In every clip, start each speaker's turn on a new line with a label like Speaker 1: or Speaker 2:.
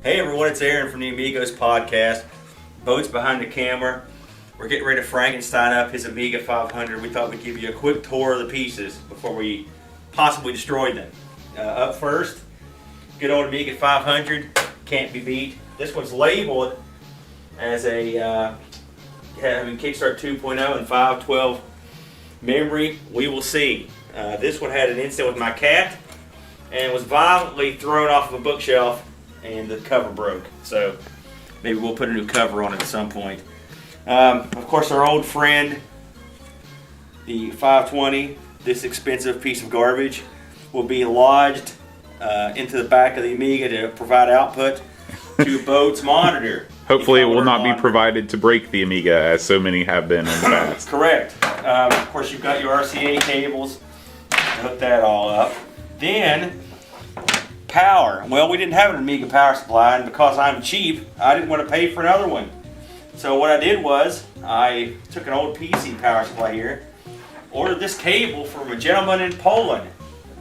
Speaker 1: Hey everyone, it's Aaron from the Amigos podcast. Boat's behind the camera. We're getting ready to Frankenstein up his Amiga 500. We thought we'd give you a quick tour of the pieces before we possibly destroy them. Up first, good old Amiga 500, can't be beat. This one's labeled as a Kickstart 2.0 and 512 memory. We will see. This one had an incident with my cat and was violently thrown off of a bookshelf and the cover broke. So maybe we'll put a new cover on it at some point. Of course, our old friend, the 520, this expensive piece of garbage, will be lodged into the back of the Amiga to provide output to Boat's monitor.
Speaker 2: Hopefully it will not be provided to break the Amiga, as so many have been in the past.
Speaker 1: Correct. Of course, you've got your RCA cables. Hook that all up. Then, power. Well, we didn't have an Amiga power supply, and because I'm cheap, I didn't want to pay for another one. So what I did was, I took an old PC power supply here, ordered this cable from a gentleman in Poland.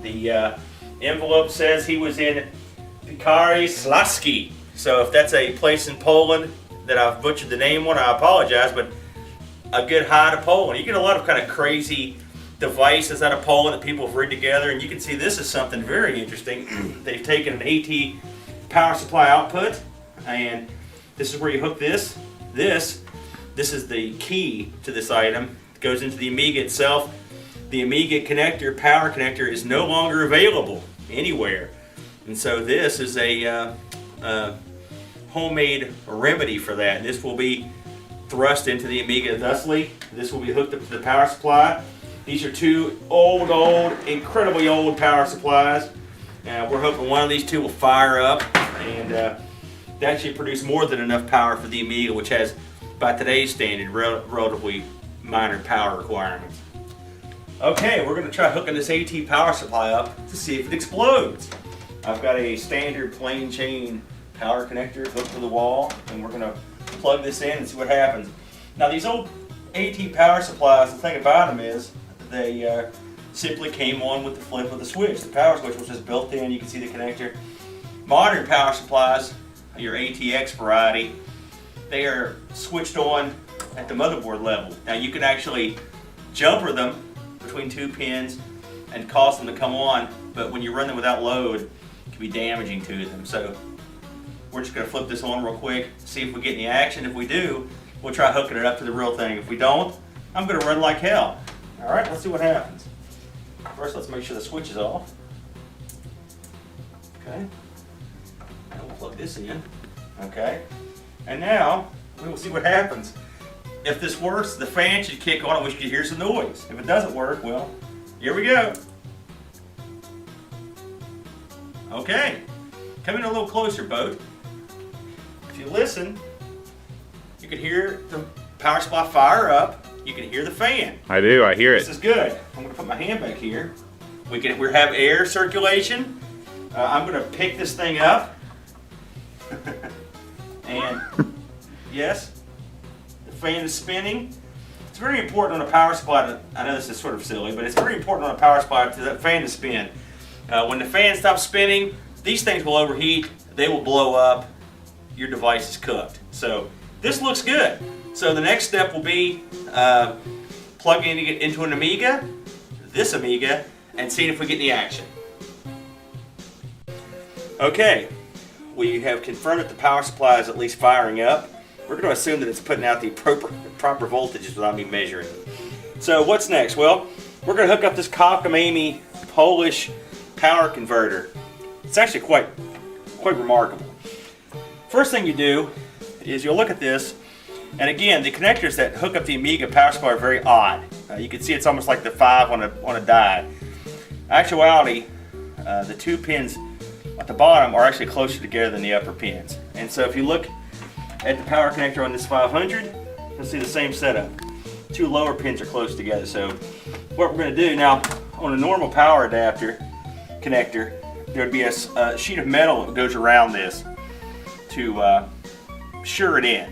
Speaker 1: The envelope says he was in Pikary Śląski. So if that's a place in Poland that I've butchered the name on, I apologize, but a good hi to Poland. You get a lot of kind of crazy devices out of Poland that people have rigged together, and you can see this is something very interesting. They've taken an AT power supply output, and this is where you hook this. This is the key to this item. It goes into the Amiga itself. The Amiga connector, power connector, is no longer available anywhere, and so this is a homemade remedy for that. And this will be thrust into the Amiga thusly. This will be hooked up to the power supply. These are two old, incredibly old power supplies. We're hoping one of these two will fire up and that should produce more than enough power for the Amiga, which has, by today's standard, relatively minor power requirements. Okay, we're going to try hooking this AT power supply up to see if it explodes. I've got a standard plain chain power connector hooked to the wall, and we're going to plug this in and see what happens. Now, these old AT power supplies, the thing about them is they simply came on with the flip of the switch. The power switch was just built in. You can see the connector. Modern power supplies, your ATX variety, they are switched on at the motherboard level. Now, you can actually jumper them between two pins and cause them to come on, but when you run them without load, it can be damaging to them. So we're just going to flip this on real quick, see if we get any action. If we do, we'll try hooking it up to the real thing. If we don't, I'm going to run like hell. All right, let's see what happens. First, let's make sure the switch is off. Okay. Now we'll plug this in. Okay. And now, we will see what happens. If this works, the fan should kick on and we should hear some noise. If it doesn't work, well, here we go. Okay. Come in a little closer, Boat. If you listen, you can hear the power supply fire up. You can hear the fan.
Speaker 2: I do, I hear it.
Speaker 1: This is good. I'm going to put my hand back here. We have air circulation. I'm going to pick this thing up. And yes, the fan is spinning. It's very important on a power supply I know this is sort of silly, but it's very important on a power supply for that fan to spin. When the fan stops spinning, these things will overheat. They will blow up. Your device is cooked. So this looks good. So the next step will be plugging it into an Amiga, this Amiga, and seeing if we get any action. Okay, we have confirmed that the power supply is at least firing up. We're going to assume that it's putting out the proper voltages without me measuring. So what's next? Well, we're going to hook up this cockamamie Polish power converter. It's actually quite remarkable. First thing you do is you'll look at this, and again, the connectors that hook up the Amiga power supply are very odd. You can see it's almost like the 5 on a die. Actuality, the two pins at the bottom are actually closer together than the upper pins. And so if you look at the power connector on this 500, you'll see the same setup. Two lower pins are close together. So what we're going to do now, on a normal power adapter connector, there would be a sheet of metal that goes around this to sure it in.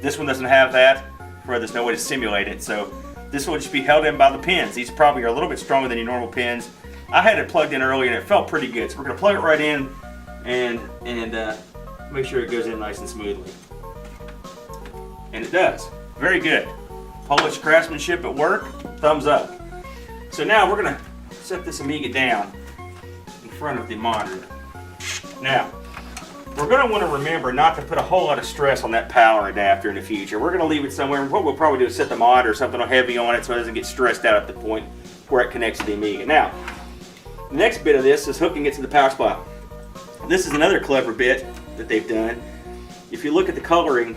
Speaker 1: This one doesn't have that, where there's no way to simulate it, so this will just be held in by the pins. These probably are a little bit stronger than your normal pins. I had it plugged in earlier and it felt pretty good, so we're going to plug it right in and make sure it goes in nice and smoothly. And it does. Very good. Polish craftsmanship at work. Thumbs up. So now we're going to set this Amiga down in front of the monitor. Now, we're going to want to remember not to put a whole lot of stress on that power adapter in the future. We're going to leave it somewhere. What we'll probably do is set the monitor or something heavy on it so it doesn't get stressed out at the point where it connects to the Amiga. Now, the next bit of this is hooking it to the power supply. This is another clever bit that they've done. If you look at the coloring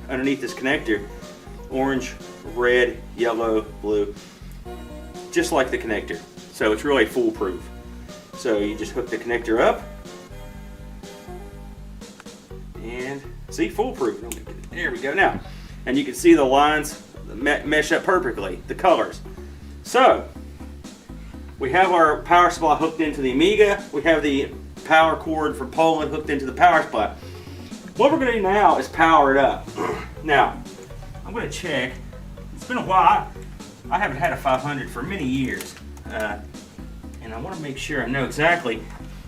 Speaker 1: underneath this connector, orange, red, yellow, blue, just like the connector. So it's really foolproof. So you just hook the connector up and see, foolproof. There we go now. And you can see the lines mesh up perfectly, the colors. So we have our power supply hooked into the Amiga. We have the power cord from Poland hooked into the power supply. What we're going to do now is power it up. Now, I'm going to check. It's been a while. I haven't had a 500 for many years. And I want to make sure I know exactly.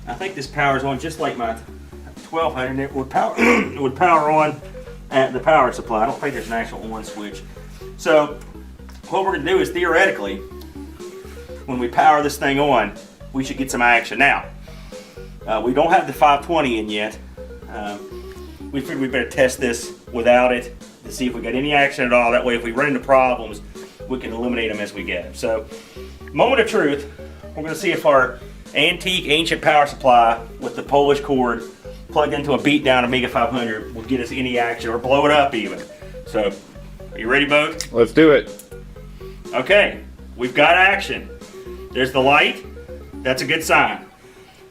Speaker 1: I think this powers on just like my 1200. It would power, it would power on at the power supply. I don't think there's an actual on switch. So what we're going to do is theoretically, when we power this thing on, we should get some action. Now, we don't have the 520 in yet. We figured we better test this without it to see if we got any action at all. That way, if we run into problems, we can eliminate them as we go. So, moment of truth, we're going to see if our antique, ancient power supply with the Polish cord plugged into a beat-down Amiga 500 will get us any action or blow it up even. So, are you ready, Bo?
Speaker 2: Let's do it.
Speaker 1: Okay, we've got action. There's the light. That's a good sign.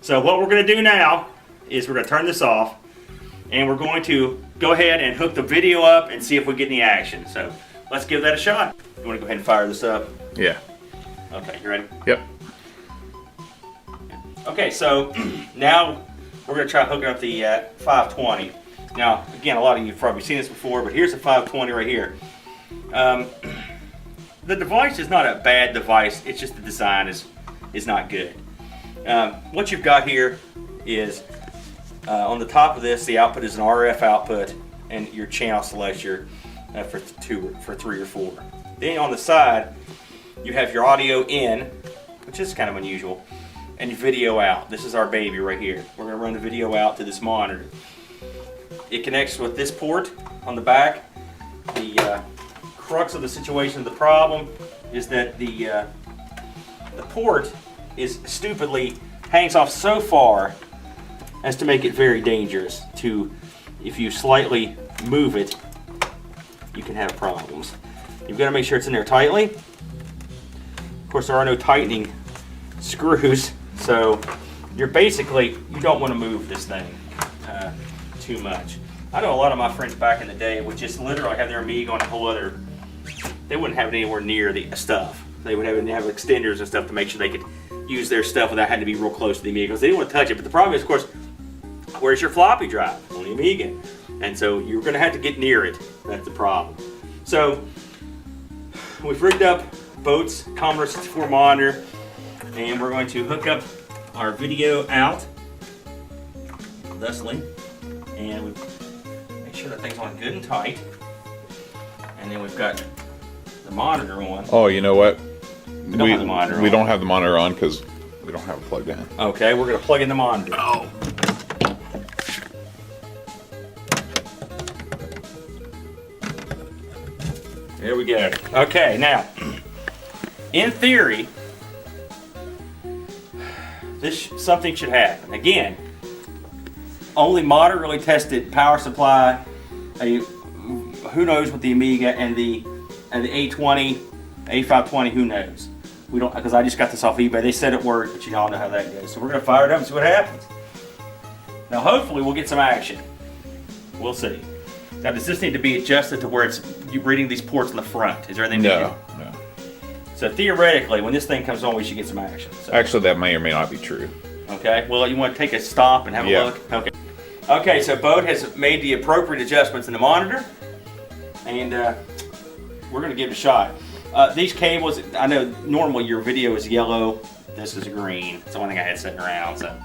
Speaker 1: So what we're going to do now is we're going to turn this off and we're going to go ahead and hook the video up and see if we get any action. So let's give that a shot. You want to go ahead and fire this up?
Speaker 2: Yeah.
Speaker 1: Okay, you ready?
Speaker 2: Yep.
Speaker 1: Okay, so now we're going to try hooking up the 520. Now, again, a lot of you have probably seen this before, but here's the 520 right here. The device is not a bad device, it's just the design is not good. What you've got here is on the top of this, the output is an RF output and your channel selector for 3 or 4. Then on the side, you have your audio in, which is kind of unusual, and your video out. This is our baby right here. We're going to run the video out to this monitor. It connects with this port on the back. The crux of the situation, the problem, is that the port is stupidly hangs off so far as to make it very dangerous. If you slightly move it, you can have problems. You've got to make sure it's in there tightly. Of course, there are no tightening screws, so you don't want to move this thing too much. I know a lot of my friends back in the day would just literally have their Amiga on a whole other. They wouldn't have it anywhere near the stuff. They would have extenders and stuff to make sure they could use their stuff without having to be real close to the Amiga because they didn't want to touch it. But the problem is, of course, where's your floppy drive on the Amiga? And so you're going to have to get near it. That's the problem. So we've rigged up Boat's Commodore 64 monitor, and we're going to hook up our video out, thusly, and we make sure that thing's on good and tight. And then we've got the monitor on.
Speaker 2: Oh, you know what?
Speaker 1: We don't have the monitor on.
Speaker 2: We don't have the monitor on because we don't have it plugged in.
Speaker 1: Okay, we're going to plug in the monitor.
Speaker 2: Oh.
Speaker 1: There we go. Okay, now, in theory, something should happen. Again, only moderately tested power supply. Who knows with the Amiga and the A20, A520? Who knows? We don't, because I just got this off eBay. They said it worked, but you all know how that goes. So we're gonna fire it up and see what happens. Now, hopefully, we'll get some action. We'll see. Now, does this need to be adjusted to where it's reading these ports in the front? Is there anything?
Speaker 2: No.
Speaker 1: So theoretically, when this thing comes on, we should get some action. So.
Speaker 2: Actually, that may or may not be true.
Speaker 1: Okay. Well, you want to take a stop and have a look? Okay. Okay, so Boat has made the appropriate adjustments in the monitor, and we're going to give it a shot. These cables, I know normally your video is yellow. This is green. It's the only thing I had sitting around. So,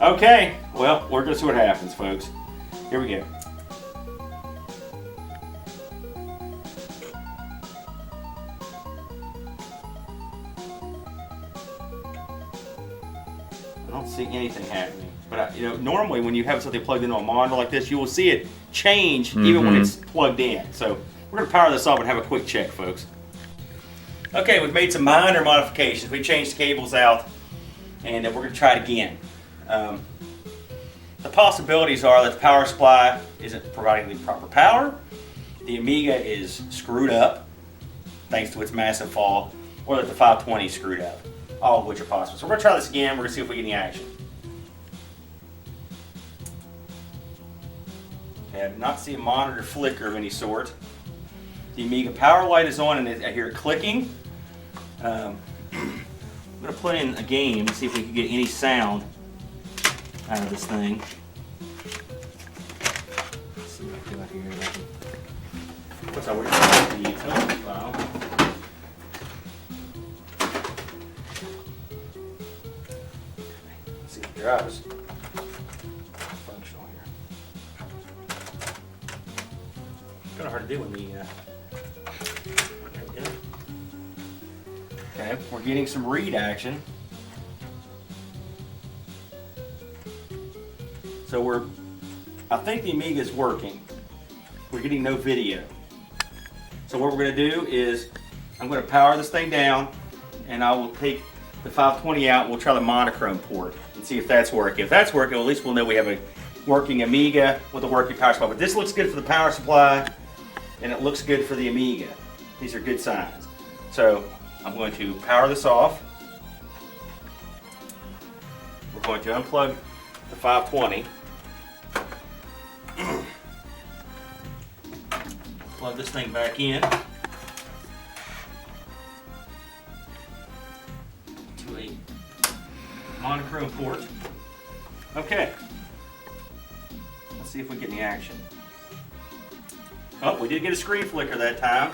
Speaker 1: okay. Well, we're going to see what happens, folks. Here we go. I don't see anything happening. But normally when you have something plugged into a monitor like this, you will see it change even when it's plugged in. So we're going to power this off and have a quick check, folks. Okay, we've made some minor modifications. We changed the cables out, and we're going to try it again. The possibilities are that the power supply isn't providing the proper power, the Amiga is screwed up thanks to its massive fall, or that the 520 is screwed up. All of which are possible. So we're going to try this again. We're going to see if we get any action. Okay, I do not see a monitor flicker of any sort. The Amiga power light is on, and I hear it clicking. I'm going to put in a game and see if we can get any sound out of this thing. Let's see what I do out here. What's our the utility file? Let's see if it drives. Functional here. Kind of hard to do when the. Okay, we're getting some read action. So I think the Amiga is working. We're getting no video. So what we're going to do is, I'm going to power this thing down, and I will take the 520 out, and we'll try the monochrome port and see if that's working. If that's working, well, at least we'll know we have a working Amiga with a working power supply. But this looks good for the power supply, and it looks good for the Amiga. These are good signs. So I'm going to power this off. We're going to unplug the 520. Plug this thing back in to a monochrome port. Okay. Let's see if we get any action. Oh, we did get a screen flicker that time.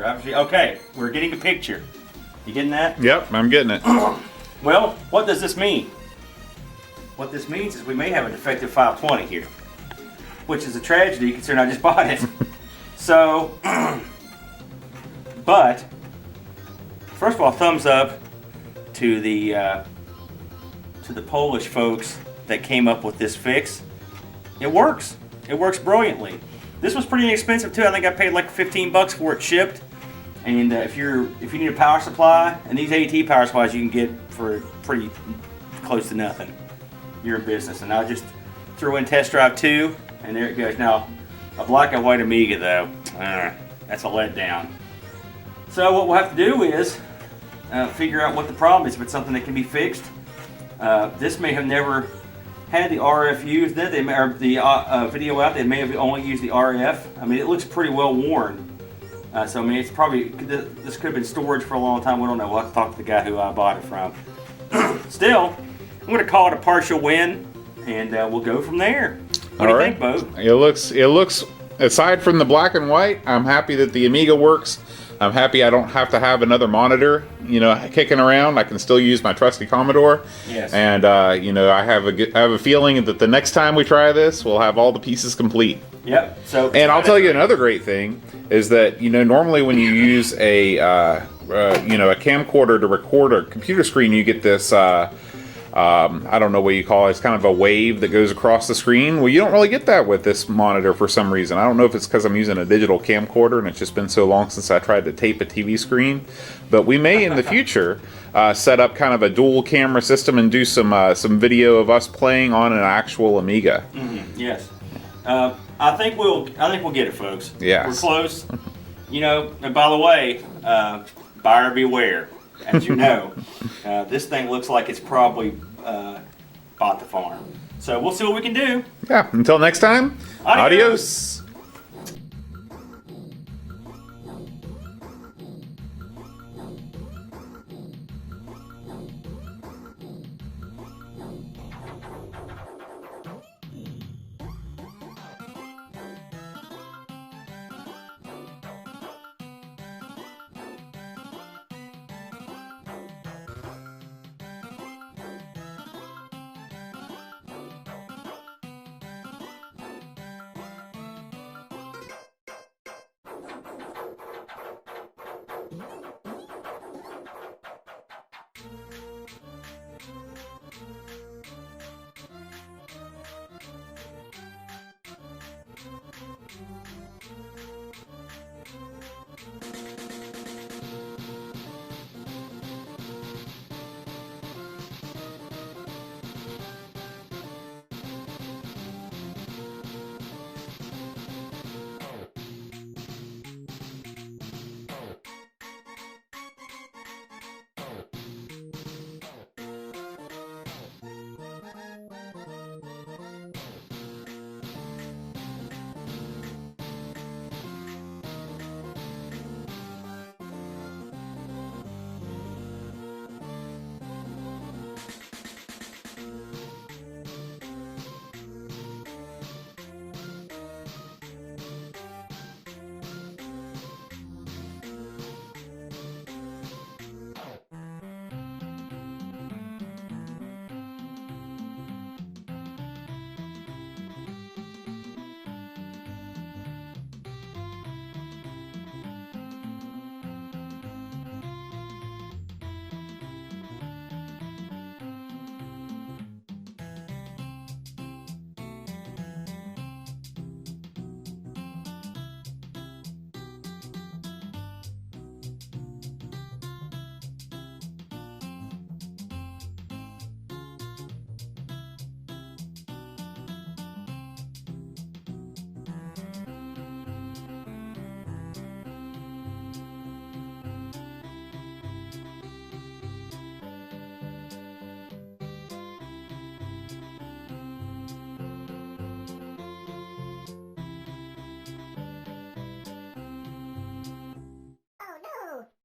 Speaker 1: Okay, we're getting a picture. You getting that?
Speaker 2: Yep, I'm getting it.
Speaker 1: Well, what does this mean? What this means is we may have a defective 520 here, which is a tragedy considering I just bought it. So, but first of all, thumbs up to the Polish folks that came up with this fix. It works. It works brilliantly. This was pretty inexpensive too. I think I paid like 15 bucks for it shipped. And if you need a power supply, and these AT power supplies you can get for pretty close to nothing. You're in business. And I just threw in Test Drive 2, and there it goes. Now, a black and white Amiga though, that's a letdown. So what we'll have to do is figure out what the problem is. If it's something that can be fixed, this may have never had the RF used. Then they may, or the video out. They may have only used the RF. I mean, it looks pretty well worn. So I mean, it's probably, this could have been storage for a long time. We don't know. We'll have to talk to the guy who I bought it from. Still, I'm going to call it a partial win, and we'll go from there. What do you think, Bo?
Speaker 2: It looks. Aside from the black and white, I'm happy that the Amiga works. I'm happy I don't have to have another monitor, kicking around. I can still use my trusty Commodore.
Speaker 1: Yes.
Speaker 2: And I have a feeling that the next time we try this, we'll have all the pieces complete.
Speaker 1: Yep.
Speaker 2: And I'll tell you another great thing is that normally when you use a camcorder to record a computer screen, you get this I don't know what you call it. It's kind of a wave that goes across the screen. Well, you don't really get that with this monitor for some reason. I don't know if it's because I'm using a digital camcorder and it's just been so long since I tried to tape a TV screen. But we may in the future set up kind of a dual camera system and do some video of us playing on an actual Amiga.
Speaker 1: Mm-hmm. Yes. I think we'll get it, folks.
Speaker 2: Yes.
Speaker 1: We're close. And by the way, buyer beware. As you know, this thing looks like it's probably bought the farm. So we'll see what we can do.
Speaker 2: Yeah. Until next time.
Speaker 1: Adios.
Speaker 2: Adios.